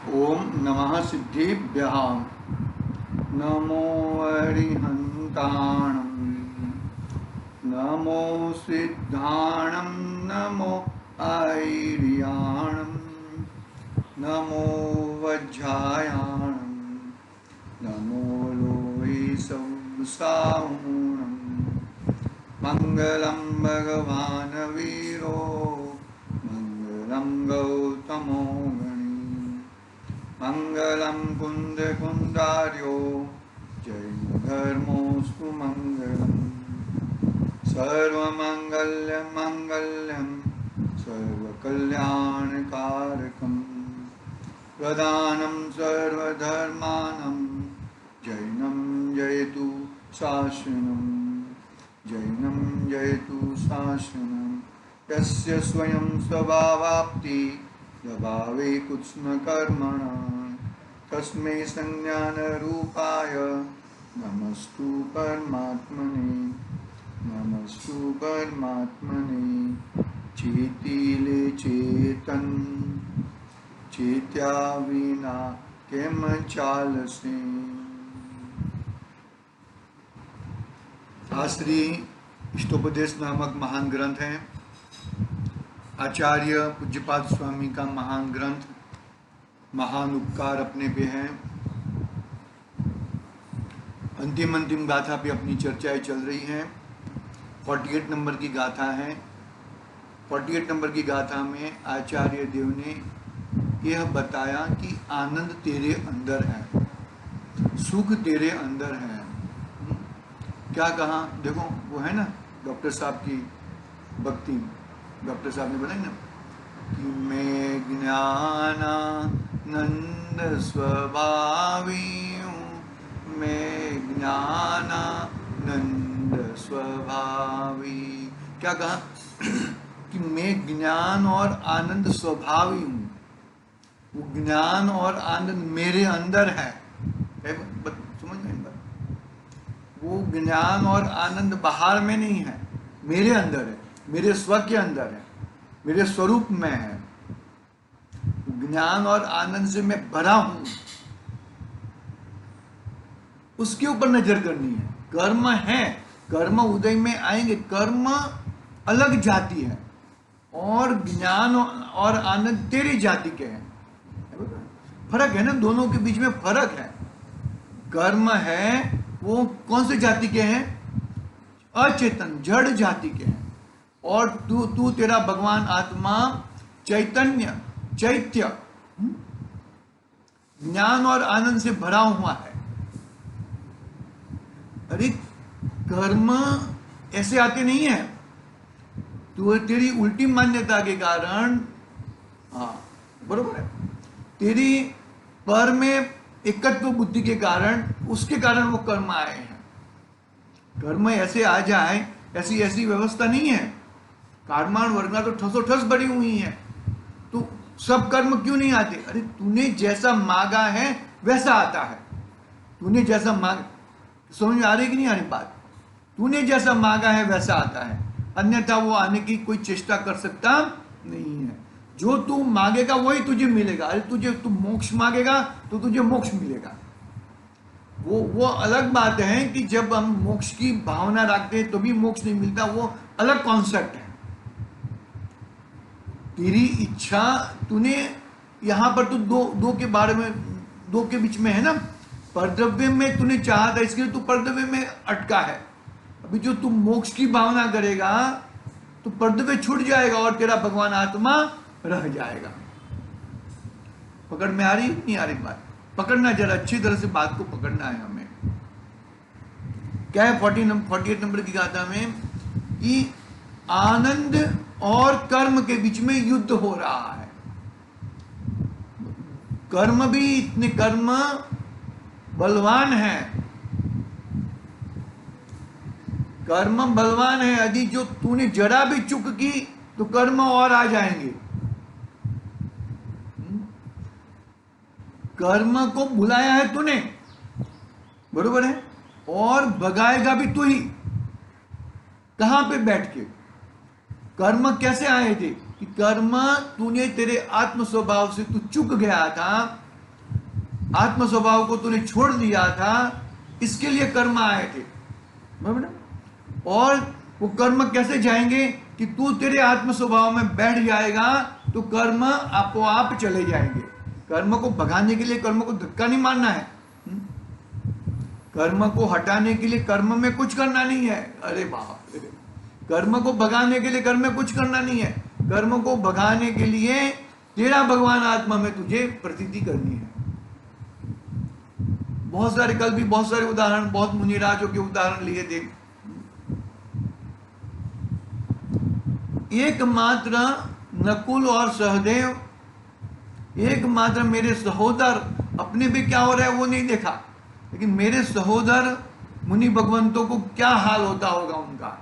ओम नमः सिद्धिभ्यः। नमो अरिहन्ताणं, नमो सिद्धाणं, नमो ऐर्याणं, नमो वज्रायाणं, नमो लोहि संसाहुणं। मंगलं भगवान् वीरो, मंगलं गौतमो मंगलम कुंद कुंदार्यो, जैनधर्मोऽस्तु मंगलम। सर्वमंगल्यं मंगल्यं सर्वकल्याणकारकं, प्रदानं सर्वधर्मानं, जैनं जयतु शासनं, जैनं जयतु शासनं। यस्य स्वयं स्वभावाप्ति यभावे कुत्स्न कर्मणा, तस्मै संज्ञानरूपाय नमस्तु परमात्मने, नमस्तु परमात्मने। चेतिले चेतन, चेत्या विना केम चालसे। शास्त्री इष्टोपदेश नामक महान ग्रंथ है। आचार्य पूज्यपाद स्वामी का महान ग्रंथ, महान उपकार अपने पे है। अंतिम गाथा पे अपनी चर्चाएं चल रही हैं। 48 नंबर की गाथा है। 48 नंबर की गाथा में आचार्य देव ने यह बताया कि आनंद तेरे अंदर है, सुख तेरे अंदर है। क्या कहा देखो, वो है ना डॉक्टर साहब की भक्ति। डॉक्टर साहब ने बताया ना कि मैं ज्ञानानंद स्वभावी हूँ, मैं ज्ञानानंद स्वभावी। क्या कहा कि मैं ज्ञान और आनंद स्वभावी हूँ। वो ज्ञान और आनंद मेरे अंदर है। समझ में बात? वो ज्ञान और आनंद बाहर में नहीं है, मेरे अंदर है, मेरे स्व के अंदर है, मेरे स्वरूप में है। ज्ञान और आनंद से मैं भरा हूं, उसके ऊपर नजर करनी है। कर्म है, कर्म उदय में आएंगे। कर्म अलग जाति है और ज्ञान और आनंद तेरी जाति के हैं। फर्क है ना, दोनों के बीच में फर्क है। कर्म है वो कौन से जाति के हैं? अचेतन जड़ जाति के हैं। और तू तेरा भगवान आत्मा चैतन्य चैत्य ज्ञान और आनंद से भरा हुआ है। अरे कर्म ऐसे आते नहीं है, तो तेरी उल्टी मान्यता के कारण, हाँ बरोबर है, तेरी पर में एकत्व बुद्धि के कारण, उसके कारण वो कर्म आए हैं। कर्म ऐसे आ जाए, ऐसी ऐसी व्यवस्था नहीं है। कर्माण वर्गा तो ठसोठस बड़ी हुई है, तो सब कर्म क्यों नहीं आते? अरे तूने जैसा मांगा है वैसा आता है। तूने जैसा मांग, समझ में आ रही कि नहीं आ रही बात? तूने जैसा मांगा है वैसा आता है, अन्यथा वो आने की कोई चेष्टा कर सकता नहीं है। जो तू मांगेगा वही तुझे मिलेगा। अरे तू मोक्ष मांगेगा तो तुझे मोक्ष मिलेगा। वो अलग बात है कि जब हम मोक्ष की भावना रखते हैं तो भी मोक्ष नहीं मिलता, वो अलग कॉन्सेप्ट है। तेरी इच्छा, तूने यहां पर तू दो के बारे में, दो के बीच में है ना, परद्रव्य में तूने चाहा था, इसके लिए तू परद्रव्य में अटका है। अभी जो तू मोक्ष की भावना करेगा तो परद्रव्य छूट जाएगा और तेरा भगवान आत्मा रह जाएगा। पकड़ में आ रही नहीं आ रही बात? पकड़ना, जरा अच्छी तरह से बात को पकड़ना है हमें। क्या है 48 नंबर की गाथा में कि आनंद और कर्म के बीच में युद्ध हो रहा है। कर्म भी इतने कर्म बलवान है, कर्म बलवान है। यदि जो तूने जरा भी चुक की तो कर्म और आ जाएंगे। कर्म को बुलाया है तूने, बरोबर है, और भगाएगा भी तू ही। कहां पे बैठ के? कर्म कैसे आए थे कि कर्म तूने तेरे आत्म स्वभाव से तू चुक गया था, आत्म स्वभाव को तूने छोड़ दिया था, इसके लिए कर्म आए थे, बराबर ना? और वो कर्म कैसे जाएंगे कि तू तेरे आत्म स्वभाव में बैठ जाएगा तो कर्म आपो आप चले जाएंगे। कर्म को भगाने के लिए कर्म को धक्का नहीं मारना है, कर्म को हटाने के लिए कर्म में कुछ करना नहीं है। अरे बाप रे, कर्म को भगाने के लिए कर्म में कुछ करना नहीं है। कर्म को भगाने के लिए तेरा भगवान आत्मा में तुझे प्रतीति करनी है। बहुत सारे, कल भी बहुत सारे उदाहरण, बहुत मुनिराजों के उदाहरण लिए थे। एकमात्र नकुल और सहदेव, एकमात्र मेरे सहोदर, अपने भी क्या हो रहा है वो नहीं देखा, लेकिन मेरे सहोदर मुनि भगवंतों को क्या हाल होता होगा उनका।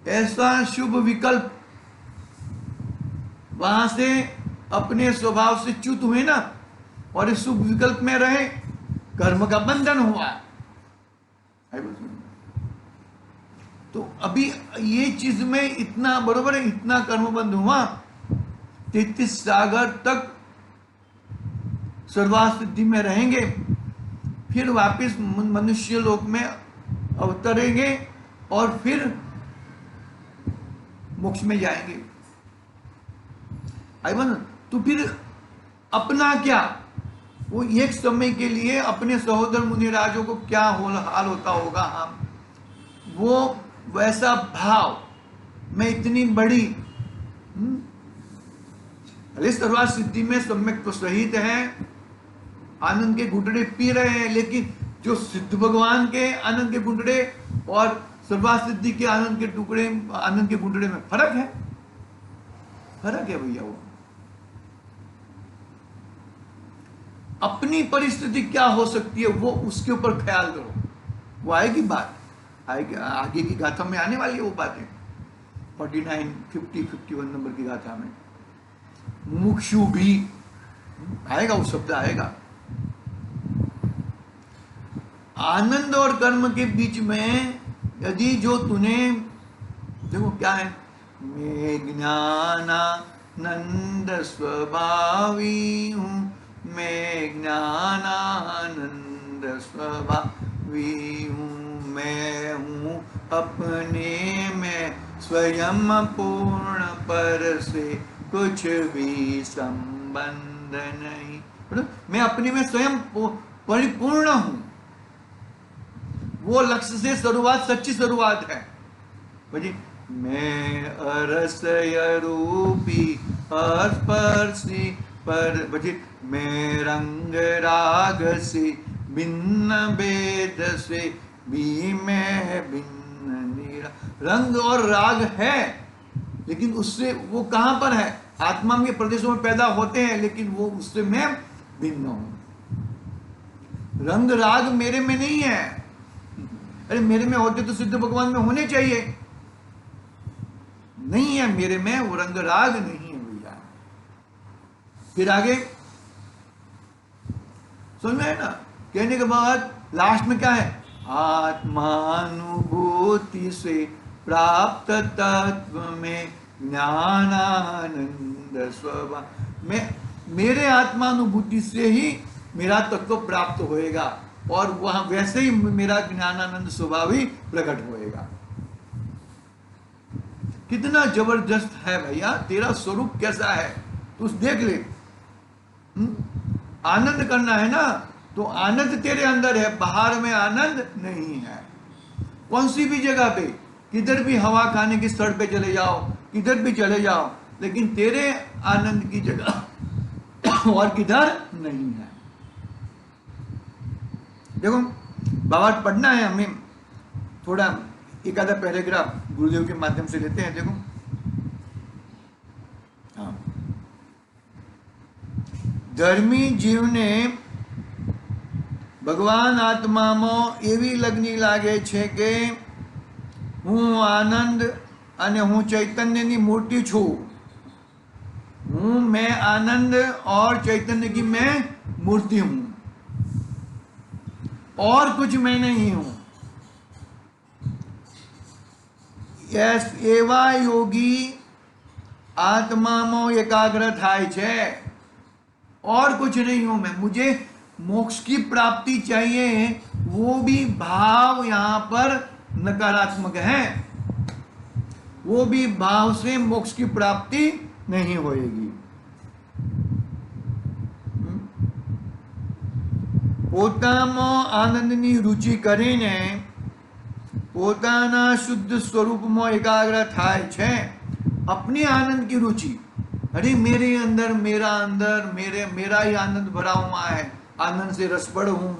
ऐसा शुभ विकल्प, वहां से अपने स्वभाव से च्युत हुए ना, और इस शुभ विकल्प में रहे, कर्म का बंधन हुआ। तो अभी ये चीज में इतना, बरोबर है, इतना कर्म बंध हुआ, 33 सागर तक सर्वास्थिति में रहेंगे, फिर वापिस मनुष्य लोक में अवतरेंगे और फिर मोक्ष में जाएंगे। आइवन, तो फिर अपना क्या, वो एक समय के लिए अपने सहोदर मुनिराजों को क्या हाल होता होगा, हम वो वैसा भाव में इतनी बड़ी अरे सर्वार्थ सिद्धि में सम्यक तो सहित है, आनंद के घुटड़े पी रहे हैं, लेकिन जो सिद्ध भगवान के आनंद के घुटड़े और सर्वार्थ सिद्धि के आनंद के टुकड़े, आनंद के घुटड़े में फर्क है, फर्क है भैया। वो अपनी परिस्थिति क्या हो सकती है वो उसके ऊपर ख्याल करो, वो आएगी बात, आएगी आगे की गाथा में आने वाली है वो बातें। 49, 50, 51 नंबर की गाथा में मुमुक्षु भी आएगा, वो शब्द आएगा। आनंद और कर्म के बीच में यदि जो तूने, देखो क्या है, मैं ज्ञानानंद स्वभावी हूँ, मैं ज्ञानानंद स्वभावी हूँ, मैं हूँ अपने में स्वयं पूर्ण, पर से कुछ भी संबंध नहीं। मैं अपने में स्वयं परिपूर्ण हूं, वो लक्ष्य से शुरुआत, सच्ची शुरुआत है। बोलिए, मैं अरसय रूपी अस्पर्शी पर, बोलिए, मैं रंग राग से भिन्न भेद से भी मैं भिन्न निरा। रंग और राग है, लेकिन उससे वो कहां पर है, आत्मा के प्रदेशों में पैदा होते हैं, लेकिन वो उससे मैं भिन्न हूं। रंग राग मेरे में नहीं है। अरे मेरे में होते तो सिद्ध भगवान में होने चाहिए, नहीं है मेरे में, वो रंग राग नहीं है भैया। फिर आगे समझ में है ना, कहने के बाद लास्ट में क्या है, आत्मानुभूति से प्राप्त तत्व में ज्ञानानंद स्वभाव, में मेरे आत्मानुभूति से ही मेरा तत्व प्राप्त होएगा, और वहां वैसे ही मेरा ज्ञानानंद स्वभाव ही प्रकट होएगा। कितना जबरदस्त है भैया, तेरा स्वरूप कैसा है तो देख ले। आनंद करना है ना, तो आनंद तेरे अंदर है, बाहर में आनंद नहीं है। कौन सी भी जगह पे, किधर भी हवा खाने की सड़क पे चले जाओ, किधर भी चले जाओ, लेकिन तेरे आनंद की जगह और किधर नहीं है। देखो बाबा पढ़ना है हमें, थोड़ा एक आधा पैराग्राफ गुरुदेव के माध्यम से लेते हैं। देखो, हाँ, धर्मी जीव ने भगवान आत्माમાં એવી લગની લાગે છે કે હું આનંદ અને હું ચૈતન્યની મૂર્તિ છું, मैं आनंद और चैतन्य की मैं मूर्ति हूं, और कुछ मैं नहीं हूं। एवा योगी आत्माમાં એકાગ્ર થાય છે। और कुछ नहीं हूं मैं, मुझे मोक्ष की प्राप्ति चाहिए, वो भी भाव यहां पर नकारात्मक है, वो भी भाव से मोक्ष की प्राप्ति नहीं होएगी। પોતામાં આનંદની રુચિ કરીને પોતાના શુદ્ધ સ્વરૂપમાં એકાગ્ર થાય છે। अपने आनंद की रुचि, अरे मेरे अंदर मेरा ही आनंद भरा हुआ है, आनंद से रसपड़ हूं।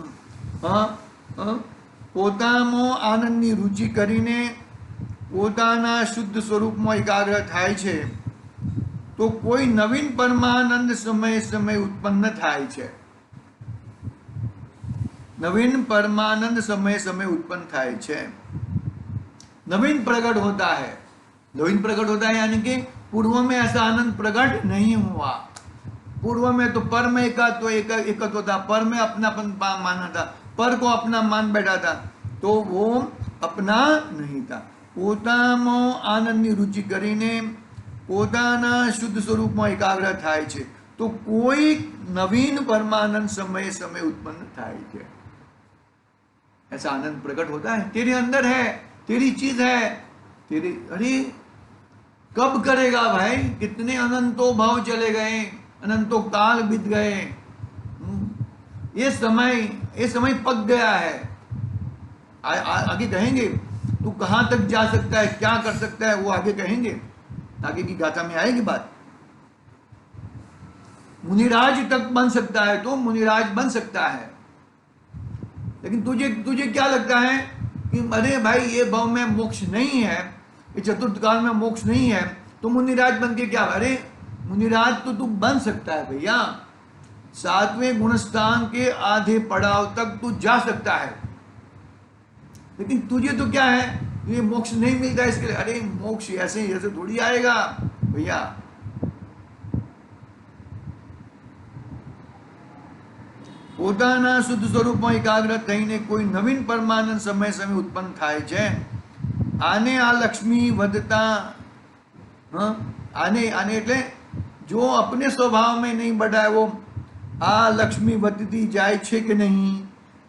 પોતામાં આનંદની રુચિ કરીને પોતાના શુદ્ધ સ્વરૂપમાં એકાગ્ર થાય છે તો કોઈ નવીન પરમાનંદ સમય સમય ઉત્પન્ન થાય છે। नवीन परमानंद समय समय उत्पन्न થાય છે। नवीन प्रकट होता है, नवीन प्रकट होता है यानी कि पूर्व में ऐसा आनंद प्रकट नहीं हुआ। पूर्व में तो पर में एकत्व था, पर में अपनापन माना था, पर को अपना मान बैठा था, तो वो अपना नहीं था। પોતામાં આનંદની રુચિ કરીને પોતાના શુદ્ધ સ્વરૂપમાં એકાગ્ર થાય છે તો કોઈ નવીન પરમાનંદ समय समय उत्पन्न થાય છે। ऐसा आनंद प्रकट होता है, तेरे अंदर है, तेरी चीज है, तेरी, अरे कब करेगा भाई, कितने अनंतों भाव चले गए, अनंतों काल बीत गए, ये समय पक गया है। आगे कहेंगे तू कहां तक जा सकता है, क्या कर सकता है, वो आगे कहेंगे, आगे की गाथा में आएगी बात। मुनिराज तक बन सकता है तो मुनिराज बन सकता है, लेकिन तुझे क्या लगता है कि अरे भाई ये भव में मोक्ष नहीं है, ये चतुर्थ काल में मोक्ष नहीं है, तो मुनिराज बन के क्या, अरे मुनिराज तो तू बन सकता है भैया, 7वें गुणस्थान के आधे पड़ाव तक तू जा सकता है, लेकिन तुझे तो क्या है, ये मोक्ष नहीं मिलता इसके लिए, अरे मोक्ष ऐसे थोड़ी आएगा भैया। પોતાના શુદ્ધ સ્વરૂપમાં એકાગ્ર થઈને કોઈ નવીન પરમાનંદ સમય સમય ઉત્પન્ન થાય છે। આને આ લક્ષ્મી વધતા, આને એટલે जो अपने स्वभाव में नहीं बढ़ा है वो आ लक्ष्मी વધતી જાય છે કે नहीं,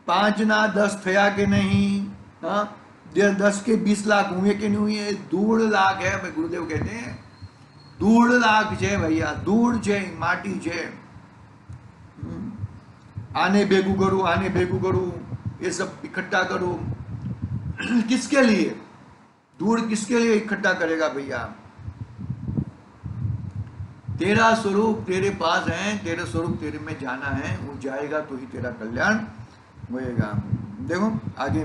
5 ના 10 થયા કે नहीं, 10 के 20 लाख हुए कि नहीं हुए, धूल लाख है भाई, गुरुदेव कहते हैं धूल लाख है भैया, धूल है, माटी है। आने भेगू करूं, आने भेगू करूं, ये सब इकट्ठा करूं, किसके लिए, धूल किसके लिए इकट्ठा करेगा भैया। तेरा स्वरूप तेरे पास है, तेरा स्वरूप तेरे में जाना है, वो जाएगा तो ही तेरा कल्याण होएगा। देखो आगे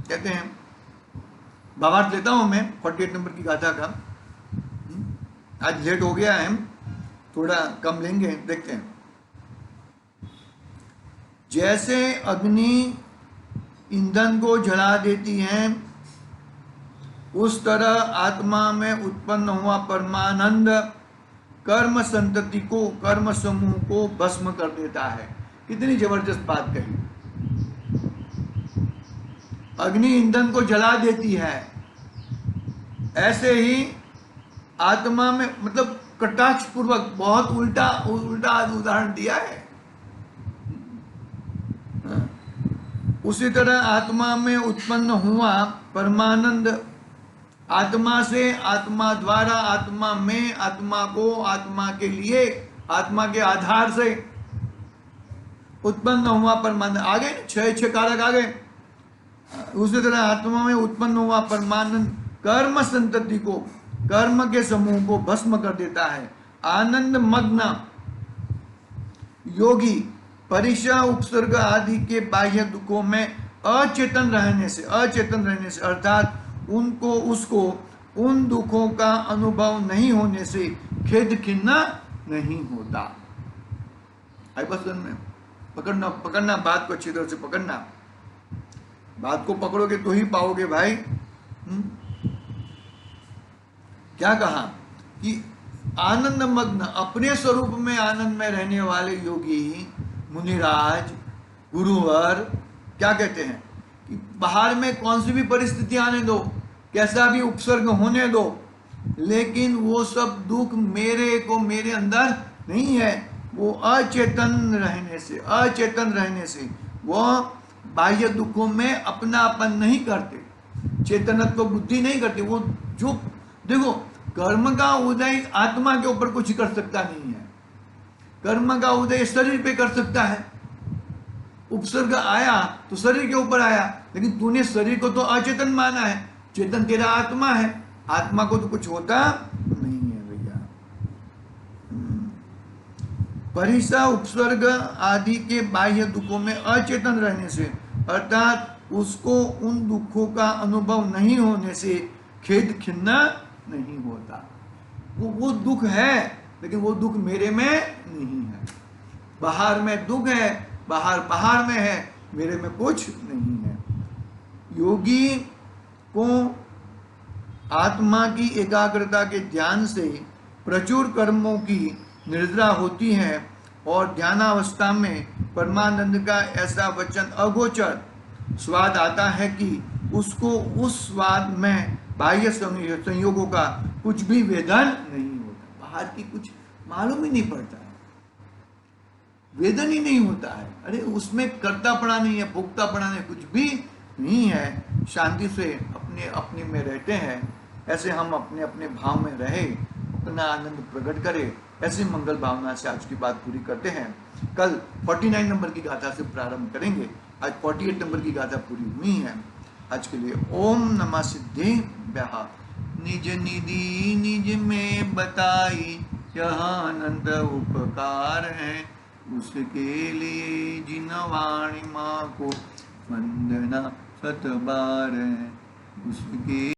कहते हैं, भावार्थ लेता हूं मैं 48 नंबर की गाथा का। आज लेट हो गया है, थोड़ा कम लेंगे, देखते हैं। जैसे अग्नि ईंधन को जला देती है, उस तरह आत्मा में उत्पन्न हुआ परमानंद कर्म संतति को, कर्म समूह को भस्म कर देता है। कितनी जबरदस्त बात कही। अग्नि ईंधन को जला देती है, ऐसे ही आत्मा में, मतलब कटाक्ष पूर्वक, बहुत उल्टा उदाहरण दिया है। उसी तरह आत्मा में उत्पन्न हुआ परमानंद, आत्मा से, आत्मा द्वारा, आत्मा में, आत्मा को, आत्मा के लिए, आत्मा के आधार से उत्पन्न हुआ परमानंद। आगे 6 कारक आ गए। उसी तरह आत्मा में उत्पन्न हुआ परमानंद कर्म संतति को, कर्म के समूह को भस्म कर देता है। आनंद मग्न योगी परिशा उपसर्ग आदि के बाह्य दुखों में अचेतन रहने से अर्थात उसको उन दुखों का अनुभव नहीं होने से खेद खिन्ना नहीं होता। आई बस में पकड़ना बात को अच्छी तरह से पकड़ना, बात को पकड़ोगे तो ही पाओगे भाई। क्या कहा कि आनंद मग्न, अपने स्वरूप में आनंद में रहने वाले योगी, मुनिराज, गुरुवर क्या कहते हैं कि बाहर में कौन सी भी परिस्थिति आने दो, कैसा भी उपसर्ग होने दो, लेकिन वो सब दुख मेरे अंदर नहीं है, वो अचेतन रहने से वह बाह्य दुखों में अपनापन नहीं करते, चेतनत्व बुद्धि नहीं करते। वो जो देखो, कर्म का उदय आत्मा के ऊपर कुछ कर सकता नहीं है, कर्म का उदय शरीर पे कर सकता है। उपसर्ग आया तो शरीर के ऊपर आया, लेकिन तूने शरीर को तो अचेतन माना है, चेतन तेरा आत्मा है, आत्मा को तो कुछ होता नहीं है भैया। परिसा उपसर्ग आदि के बाह्य दुखों में अचेतन रहने से, अर्थात उसको उन दुखों का अनुभव नहीं होने से खेद खिन्ना नहीं होता। वो दुख है, लेकिन वो दुख मेरे में नहीं है। बाहर में दुख है, बाहर में है, मेरे में कुछ नहीं है। योगी को आत्मा की एकाग्रता के ध्यान से प्रचुर कर्मों की निद्रा होती है और ध्यानावस्था में परमानंद का ऐसा वचन अगोचर स्वाद आता है कि उसको उस स्वाद में बाह्य संयोगों का कुछ भी वेदन नहीं होता। बाहर की कुछ मालूम ही नहीं पड़ता है, वेदन ही नहीं होता है। अरे उसमें कर्तापना नहीं है, भोक्तापना नहीं, कुछ भी नहीं है। शांति से अपने में रहते हैं। ऐसे हम अपने अपने भाव में रहे, अपना आनंद प्रकट करें। ऐसी मंगल भावना से आज की बात पूरी करते हैं। कल 49 नंबर की गाथा से प्रारंभ करेंगे। आज 48 नंबर की गाथा पूरी हुई है। आज के लिए ओम नमः सिद्धिभ्यः। निज निधि निज में बताई यह अनंत उपकार है, उसके लिए जिन वाणी माँ को वंदना 7 बार है, उसके